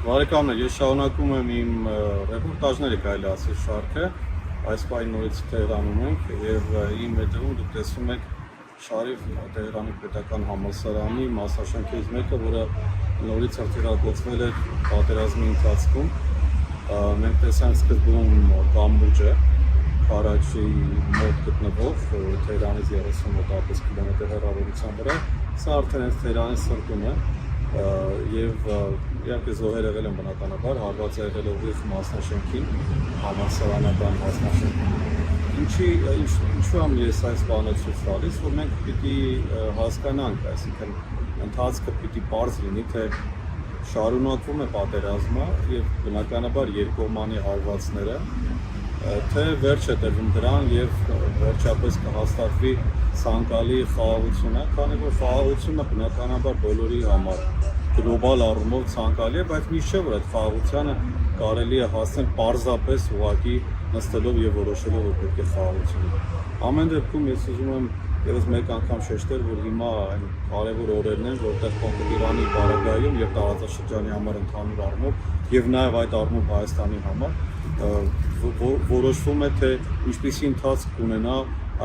Բարեկամներ, ես շարունակում եմ իմ ռեպորտաժների կարելի ասել շարքը, այս պահին նորից Թեհրանում ենք եւ իմ հետևում դուք տեսնում եք Շարիֆ Թեհրանի պետական համալսարանի մասնաշենքից մեկը, որը նորից հրթիռակոծվել է պատերազմի ընթացքում։ Մենք տեսանք սկզբում կամուրջը Քարաջի մոտ գտնվող Թեհրանից 30 մոտավորապես կիլոմետր հեռավորության վրա, սա արդեն Թեհրանի սրտում է եւ իհարկե զոհեր եղել են բնականաբար, հարված է եղել ուղիղ մասնաշենքին, համալսարանական մասնաշենքին։ Ինչու եմ ես այս բանը ցույց տալիս, որ մենք պիտի հասկանանք, այսինքն ընթացքը պիտի պարզ լինի, թե շարունակվում է պատերազմը եւ բնականաբար երկկողմանի հարվածները, թե վերջ է տրվում դրան եւ վերջապես կհաստատվի ցանկալի խաղաղությունը, քանի որ խաղաղությունը բնականաբար բոլորի համար գլոբալ առումով ցանկալի է, բայց միշտ չէ որ այդ խաղաղությանը կարելի է հասնել պարզապես ուղղակի նստելով եւ որոշելով որ պետք է խաղաղություն լինի։ Ամեն դեպքում ես ուզում եմ եւս մեկ անգամ շեշտել, որ հիմա այն կարևոր օրերն են, որտեղ կոնկրետ Իրանի բարագայում եւ տարածաշրջանի համար ընդհանուր առումով եւ նաեւ այդ առումով Հայաստանի համար որոշվում է թե ինչպիսի ընթացք կունենա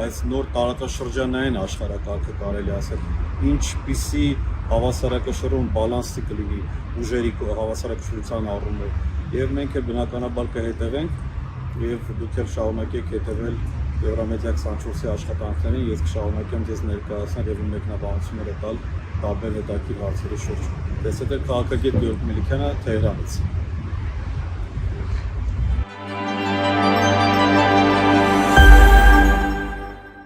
այս նոր տարածաշրջանային աշխարհակարգը կարելի ասել, ինչպիսի հավասարակշռում բալանսի կլինի ուժերի հավասարակշռության առումով եւ մենք բնականաբար կհետևենք եւ դուք էլ շարունակեք հետևել Եվրամեդիա 24-ի աշխատանքներին, ես կշարունակեմ ձեզ ներկայացնել եւ մեկնաբանությունները տալ տարբեր հետաքրքիր հարցերի շուրջ։ Տեսեք քաղաքագետ Գյորգ Մելիքյանը Թեհրանից։